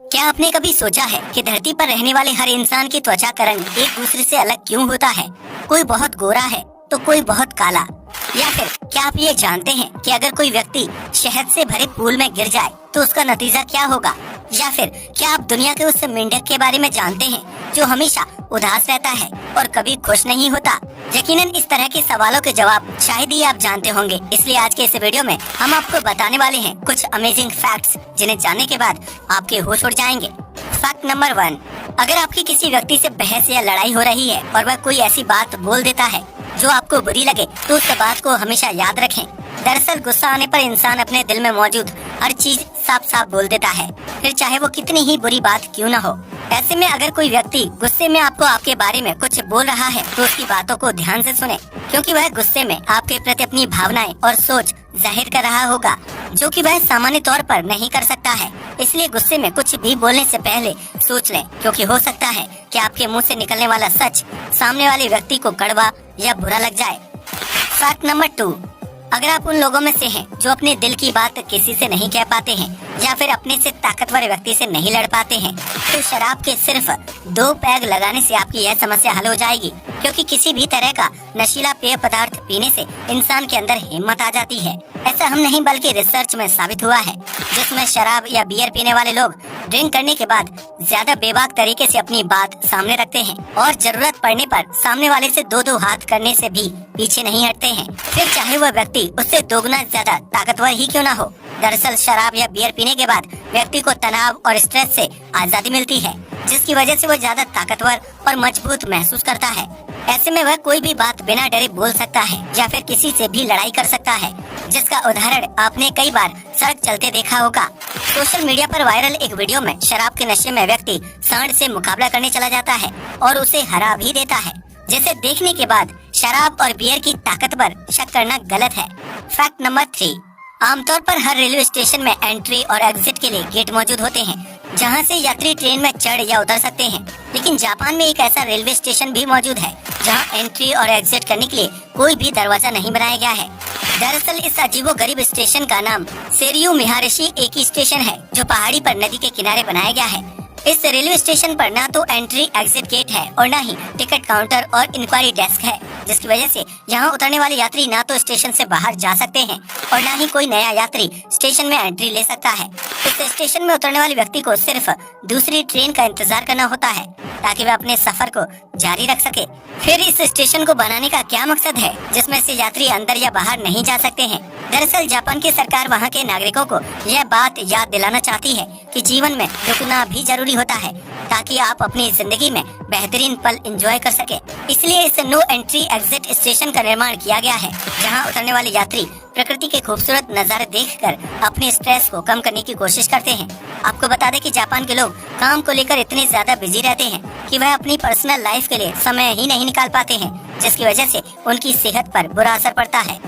क्या आपने कभी सोचा है कि धरती पर रहने वाले हर इंसान की त्वचा का रंग एक दूसरे से अलग क्यों होता है? कोई बहुत गोरा है तो कोई बहुत काला। या फिर क्या आप ये जानते हैं कि अगर कोई व्यक्ति शहद से भरे पूल में गिर जाए तो उसका नतीजा क्या होगा? या फिर क्या आप दुनिया के उस मेंढक के बारे में जानते हैं जो हमेशा उदास रहता है और कभी खुश नहीं होता? यकीनन इस तरह के सवालों के जवाब शायद ही आप जानते होंगे, इसलिए आज के इस वीडियो में हम आपको बताने वाले हैं कुछ अमेजिंग फैक्ट्स जिन्हें जानने के बाद आपके होश उड़ जाएंगे। फैक्ट नंबर 1, अगर आपकी किसी व्यक्ति से बहस या लड़ाई हो रही है और वह कोई ऐसी बात बोल देता है जो आपको बुरी लगे तो उस बात को हमेशा याद रखें। दरअसल गुस्सा आने पर इंसान अपने दिल में मौजूद हर चीज साफ साफ बोल देता है, फिर चाहे वो कितनी ही बुरी बात क्यों न हो। ऐसे में अगर कोई व्यक्ति गुस्से में आपको आपके बारे में कुछ बोल रहा है तो उसकी बातों को ध्यान से सुने, क्योंकि वह गुस्से में आपके प्रति अपनी भावनाएं और सोच जाहिर कर रहा होगा जो कि वह सामान्य तौर पर नहीं कर सकता है। इसलिए गुस्से में कुछ भी बोलने से पहले सोच लें, क्योंकि हो सकता है कि आपके मुंह से निकलने वाला सच सामने वाले व्यक्ति को कड़वा या बुरा लग जाए। फैक्ट नंबर 2, अगर आप उन लोगों में से हैं जो अपने दिल की बात किसी से नहीं कह पाते हैं या फिर अपने से ताकतवर व्यक्ति से नहीं लड़ पाते हैं, तो शराब के सिर्फ 2 पैग लगाने से आपकी यह समस्या हल हो जाएगी, क्योंकि किसी भी तरह का नशीला पेय पदार्थ पीने से इंसान के अंदर हिम्मत आ जाती है। ऐसा हम नहीं बल्कि रिसर्च में साबित हुआ है, जिसमें शराब या बियर पीने वाले लोग ड्रिंक करने के बाद ज्यादा बेबाक तरीके से अपनी बात सामने रखते हैं और जरूरत पड़ने पर सामने वाले से 2-2 हाथ करने से भी पीछे नहीं हटते हैं, फिर चाहे वह व्यक्ति उससे दोगुना ज्यादा ताकतवर ही क्यों ना हो। दरअसल शराब या बियर पीने के बाद व्यक्ति को तनाव और स्ट्रेस से आजादी मिलती है, जिसकी वजह से वह ज्यादा ताकतवर और मजबूत महसूस करता है। ऐसे में वह कोई भी बात बिना डरे बोल सकता है या फिर किसी से भी लड़ाई कर सकता है, जिसका उदाहरण आपने कई बार सड़क चलते देखा होगा। सोशल मीडिया पर वायरल एक वीडियो में शराब के नशे में व्यक्ति सांड से मुकाबला करने चला जाता है और उसे हरा भी देता है, जिसे देखने के बाद शराब और बियर की ताकत पर शक करना गलत है। फैक्ट नंबर 3, आमतौर पर हर रेलवे स्टेशन में एंट्री और एग्जिट के लिए गेट मौजूद होते हैं, जहां से यात्री ट्रेन में चढ़ या उतर सकते हैं। लेकिन जापान में एक ऐसा रेलवे स्टेशन भी मौजूद है जहां एंट्री और एग्जिट करने के लिए कोई भी दरवाजा नहीं बनाया गया है। दरअसल इस अजीबोगरीब स्टेशन का नाम सेरियू मिहारिशी एकी स्टेशन है, जो पहाड़ी पर नदी के किनारे बनाया गया है। इस रेलवे स्टेशन पर ना तो एंट्री एग्जिट गेट है और ना ही टिकट काउंटर और इंक्वायरी डेस्क है, जिसकी वजह से यहाँ उतरने वाले यात्री ना तो स्टेशन से बाहर जा सकते हैं और ना ही कोई नया यात्री स्टेशन में एंट्री ले सकता है। इस स्टेशन में उतरने वाले व्यक्ति को सिर्फ दूसरी ट्रेन का इंतजार करना होता है ताकि वह अपने सफर को जारी रख सके। फिर इस स्टेशन को बनाने का क्या मकसद है जिसमें से यात्री अंदर या बाहर नहीं जा सकते हैं? दरअसल जापान की सरकार वहां के नागरिकों को यह बात याद दिलाना चाहती है कि जीवन में रुकना भी जरूरी होता है ताकि आप अपनी जिंदगी में बेहतरीन पल एंजॉय कर सके। इसलिए इस नो एंट्री एग्जिट स्टेशन का निर्माण किया गया है, जहां उतरने वाले यात्री प्रकृति के खूबसूरत नजारे देखकर अपने स्ट्रेस को कम करने की कोशिश करते हैं। आपको बता दें कि जापान के लोग काम को लेकर इतने ज्यादा बिजी रहते हैं कि वह अपनी पर्सनल लाइफ के लिए समय ही नहीं निकाल पाते हैं, जिसकी वजह से उनकी सेहत पर बुरा असर पड़ता है।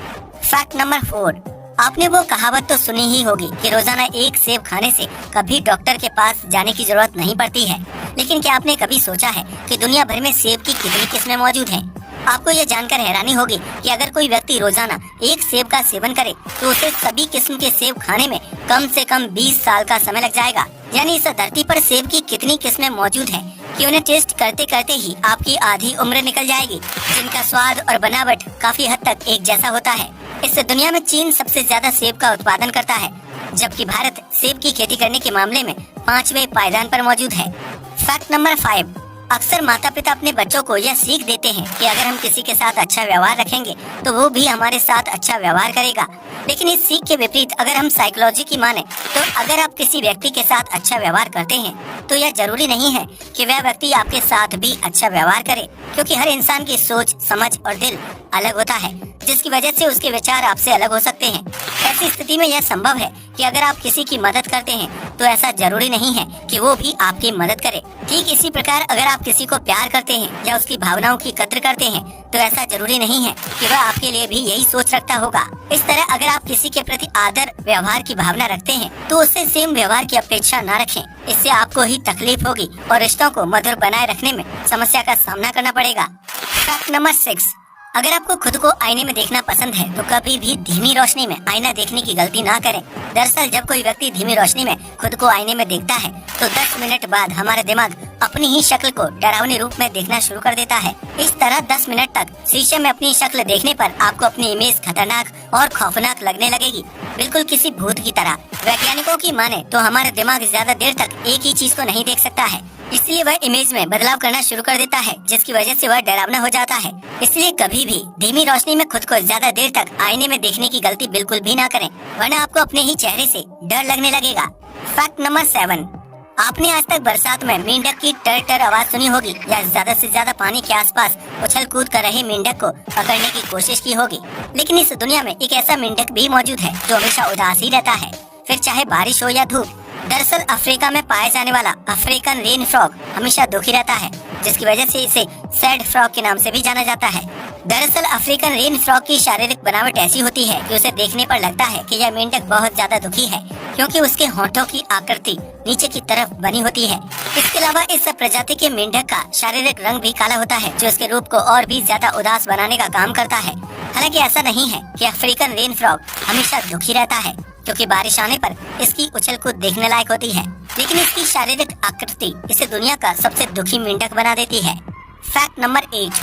फैक्ट नंबर 4, आपने वो कहावत तो सुनी ही होगी कि रोजाना एक सेब खाने से कभी डॉक्टर के पास जाने की जरूरत नहीं पड़ती है। लेकिन क्या आपने कभी सोचा है कि दुनिया भर में सेब की कितनी किस्में मौजूद हैं? आपको ये जानकर हैरानी होगी कि अगर कोई व्यक्ति रोजाना एक सेब का सेवन करे तो उसे सभी किस्म के सेब खाने में कम से कम 20 साल का समय लग जाएगा। यानी इस धरती पर सेब की कितनी किस्में मौजूद हैं कि उन्हें टेस्ट करते करते ही आपकी आधी उम्र निकल जाएगी, जिनका स्वाद और बनावट काफी हद तक एक जैसा होता है। इस दुनिया में चीन सबसे ज्यादा सेब का उत्पादन करता है, जबकि भारत सेब की खेती करने के मामले में 5वें पायदान पर मौजूद है। फैक्ट नंबर 5, अक्सर माता पिता अपने बच्चों को यह सीख देते हैं कि अगर हम किसी के साथ अच्छा व्यवहार रखेंगे तो वो भी हमारे साथ अच्छा व्यवहार करेगा। लेकिन इस सीख के विपरीत अगर हम साइकोलॉजी की माने तो अगर आप किसी व्यक्ति के साथ अच्छा व्यवहार करते हैं तो यह जरूरी नहीं है कि वह व्यक्ति आपके साथ भी अच्छा व्यवहार करे, क्योंकि हर इंसान की सोच, समझ और दिल अलग होता है, जिसकी वजह से उसके विचार आपसे अलग हो सकते हैं। ऐसी स्थिति में यह संभव है कि अगर आप किसी की मदद करते हैं तो ऐसा जरूरी नहीं है कि वो भी आपकी मदद करे। ठीक इसी प्रकार अगर आप किसी को प्यार करते हैं या उसकी भावनाओं की कद्र करते हैं तो ऐसा जरूरी नहीं है कि वह आपके लिए भी यही सोच रखता होगा। इस तरह अगर आप किसी के प्रति आदर व्यवहार की भावना रखते हैं तो उससे सेम व्यवहार की अपेक्षा न रखें। इससे आपको ही तकलीफ होगी और रिश्तों को मधुर बनाए रखने में समस्या का सामना करना पड़ेगा। फैक्ट नंबर 6, अगर आपको खुद को आईने में देखना पसंद है तो कभी भी धीमी रोशनी में आईना देखने की गलती ना करें। दरअसल जब कोई व्यक्ति धीमी रोशनी में खुद को आईने में देखता है तो 10 मिनट बाद हमारा दिमाग अपनी ही शक्ल को डरावनी रूप में देखना शुरू कर देता है। इस तरह 10 मिनट तक शीशे में अपनी शक्ल देखने पर आपको अपनी इमेज खतरनाक और खौफनाक लगने लगेगी, बिल्कुल किसी भूत की तरह। वैज्ञानिकों की माने तो हमारा दिमाग ज्यादा देर तक एक ही चीज को नहीं देख सकता है, इसलिए वह इमेज में बदलाव करना शुरू कर देता है, जिसकी वजह से वह डरावना हो जाता है। इसलिए कभी भी धीमी रोशनी में खुद को ज्यादा देर तक आईने में देखने की गलती बिल्कुल भी ना करें, वरना आपको अपने ही चेहरे से डर लगने लगेगा। फैक्ट नंबर 7, आपने आज तक बरसात में मेंढक की टर टर आवाज सुनी होगी या ज्यादा से ज्यादा पानी के आसपास उछल कूद कर रहे मेंढक को पकड़ने की कोशिश की होगी। लेकिन इस दुनिया में एक ऐसा मेंढक भी मौजूद है जो हमेशा उदास ही रहता है, फिर चाहे बारिश हो या धूप। दरअसल अफ्रीका में पाया जाने वाला अफ्रीकन रेन फ्रॉग हमेशा दुखी रहता है, जिसकी वजह से इसे सैड फ्रॉग के नाम से भी जाना जाता है। दरअसल अफ्रीकन रेन फ्रॉग की शारीरिक बनावट ऐसी होती है कि उसे देखने पर लगता है कि यह मेंढक बहुत ज्यादा दुखी है, क्योंकि उसके होंठों की आकृति नीचे की तरफ बनी होती है। इसके अलावा इस प्रजाति के मेंढक का शारीरिक रंग भी काला होता है, जो उसके रूप को और भी ज्यादा उदास बनाने का काम करता है। हालांकि ऐसा नहीं है कि अफ्रीकन रेन फ्रॉग हमेशा दुखी रहता है, क्योंकि बारिश आने पर इसकी उछल कूद देखने लायक होती है, लेकिन इसकी शारीरिक आकृति इसे दुनिया का सबसे दुखी मेंढक बना देती है। फैक्ट नंबर 8,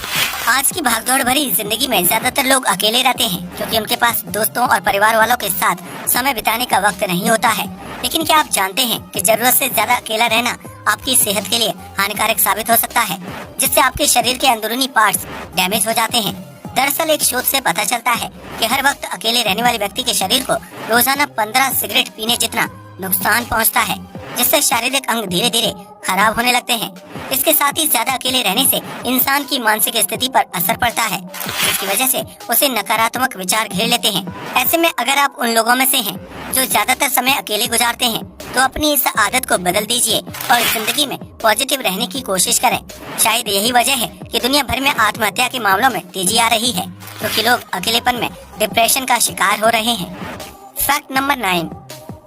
आज की भागदौड़ भरी जिंदगी में ज्यादातर लोग अकेले रहते हैं, क्योंकि उनके पास दोस्तों और परिवार वालों के साथ समय बिताने का वक्त नहीं होता है। लेकिन क्या आप जानते हैं कि जरूरत से ज्यादा अकेला रहना आपकी सेहत के लिए हानिकारक साबित हो सकता है, जिससे आपके शरीर के अंदरूनी पार्ट्स डैमेज हो जाते हैं। दरअसल एक शोध से पता चलता है कि हर वक्त अकेले रहने वाले व्यक्ति के शरीर को रोजाना 15 सिगरेट पीने जितना नुकसान पहुंचता है, जिससे शारीरिक अंग धीरे धीरे खराब होने लगते हैं। इसके साथ ही ज्यादा अकेले रहने से इंसान की मानसिक स्थिति पर असर पड़ता है, जिसकी वजह से उसे नकारात्मक विचार घेर लेते हैं। ऐसे में अगर आप उन लोगों में से हैं जो ज्यादातर समय अकेले गुजारते हैं, तो अपनी इस आदत को बदल दीजिए और जिंदगी में पॉजिटिव रहने की कोशिश करें। शायद यही वजह है कि दुनिया भर में आत्महत्या के मामलों में तेजी आ रही है, क्योंकि लोग अकेलेपन में डिप्रेशन का शिकार हो रहे हैं। फैक्ट नंबर 9,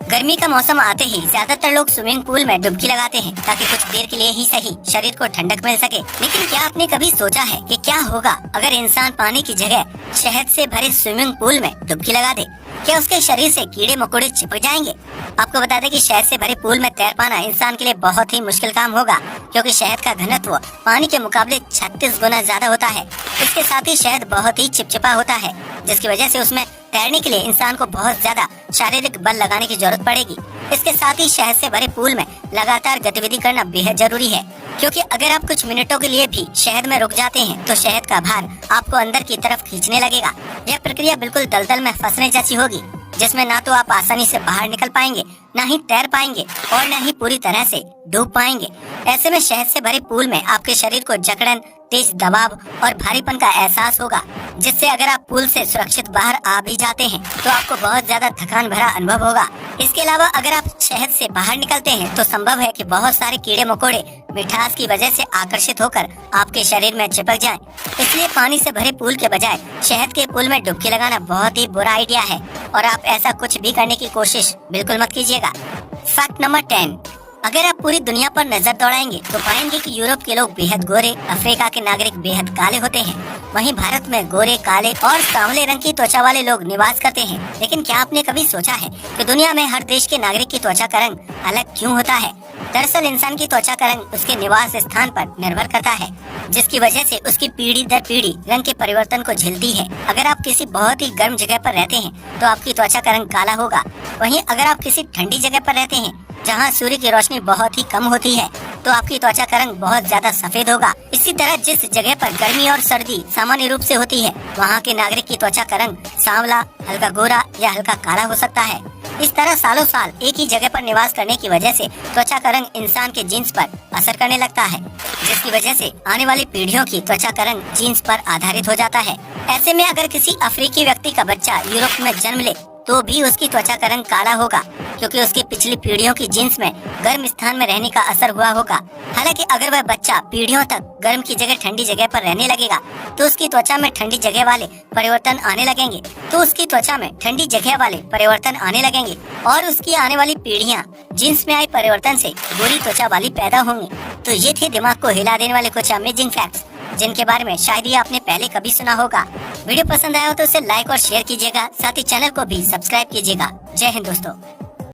गर्मी का मौसम आते ही ज्यादातर लोग स्विमिंग पूल में डुबकी लगाते हैं, ताकि कुछ देर के लिए ही सही शरीर को ठंडक मिल सके। लेकिन क्या आपने कभी सोचा है कि क्या होगा अगर इंसान पानी की जगह शहद से भरे स्विमिंग पूल में डुबकी लगा दे? क्या उसके शरीर से कीड़े मकोड़े चिपक जाएंगे? आपको बता दें कि शहद से भरे पूल में तैर पाना इंसान के लिए बहुत ही मुश्किल काम होगा, क्योंकि शहद का घनत्व पानी के मुकाबले 36 गुना ज्यादा होता है। इसके साथ ही शहद बहुत ही चिपचिपा होता है, जिसकी वजह से उसमें तैरने के लिए इंसान को बहुत ज्यादा शारीरिक बल लगाने की जरूरत पड़ेगी। इसके साथ ही शहद से भरे पूल में लगातार गतिविधि करना बेहद जरूरी है, क्योंकि अगर आप कुछ मिनटों के लिए भी शहद में रुक जाते हैं तो शहद का भार आपको अंदर की तरफ खींचने लगेगा। यह प्रक्रिया बिल्कुल दलदल में फंसने जैसी होगी, जिसमें ना तो आप आसानी से बाहर निकल पाएंगे, ना ही तैर पाएंगे और ना ही पूरी तरह से डूब पाएंगे। ऐसे में शहद से भरे पूल में आपके शरीर को जकड़न, तेज दबाव और भारीपन का एहसास होगा, जिससे अगर आप पूल से सुरक्षित बाहर आ भी जाते हैं तो आपको बहुत ज्यादा थकान भरा अनुभव होगा। इसके अलावा अगर आप शहद से बाहर निकलते हैं तो संभव है कि बहुत सारे कीड़े मकोड़े मिठास की वजह से आकर्षित होकर आपके शरीर में चिपक जाएं। इसलिए पानी से भरे पूल के बजाय शहद के पूल में डुबकी लगाना बहुत ही बुरा आइडिया है, और आप ऐसा कुछ भी करने की कोशिश बिल्कुल मत कीजिएगा। फैक्ट नंबर 10, अगर आप पूरी दुनिया पर नजर दौड़ाएंगे तो पाएंगे कि यूरोप के लोग बेहद गोरे, अफ्रीका के नागरिक बेहद काले होते हैं। वहीं भारत में गोरे, काले और सांवले रंग की त्वचा वाले लोग निवास करते हैं। लेकिन क्या आपने कभी सोचा है कि दुनिया में हर देश के नागरिक की त्वचा का रंग अलग क्यों होता है? दरअसल इंसान की त्वचा का रंग उसके निवास स्थान पर निर्भर करता है, जिसकी वजह से उसकी पीढ़ी दर पीढ़ी रंग के परिवर्तन को झेलती है। अगर आप किसी बहुत ही गर्म जगह पर रहते हैं तो आपकी त्वचा का रंग काला होगा। वहीं अगर आप किसी ठंडी जगह पर रहते हैं जहां सूर्य की रोशनी बहुत ही कम होती है तो आपकी त्वचा का रंग बहुत ज्यादा सफेद होगा। इसी तरह जिस जगह पर गर्मी और सर्दी सामान्य रूप से होती है, वहां के नागरिक की त्वचा का रंग सांवला, हल्का गोरा या हल्का काला हो सकता है। इस तरह सालों साल एक ही जगह पर निवास करने की वजह से त्वचा का रंग इंसान के जीन्स पर असर करने लगता है, जिसकी वजह से आने वाली पीढ़ियों की त्वचा का रंग जीन्स पर आधारित हो जाता है। ऐसे में अगर किसी अफ्रीकी व्यक्ति का बच्चा यूरोप में जन्म ले तो भी उसकी त्वचा का रंग काला होगा, क्योंकि उसकी पिछली पीढ़ियों की जीन्स में गर्म स्थान में रहने का असर हुआ होगा। हालांकि अगर वह बच्चा पीढ़ियों तक गर्म की जगह ठंडी जगह पर रहने लगेगा तो उसकी त्वचा में ठंडी जगह वाले परिवर्तन आने लगेंगे और उसकी आने वाली पीढ़ियां जीन्स में आई परिवर्तन से बुरी त्वचा वाली पैदा होंगी। तो ये थे दिमाग को हिला देने वाले कुछ अमेजिंग फैक्ट्स। जिनके बारे में शायद ही आपने पहले कभी सुना होगा। वीडियो पसंद आया हो तो उसे लाइक और शेयर कीजिएगा, साथ ही चैनल को भी सब्सक्राइब कीजिएगा। जय हिंद दोस्तों।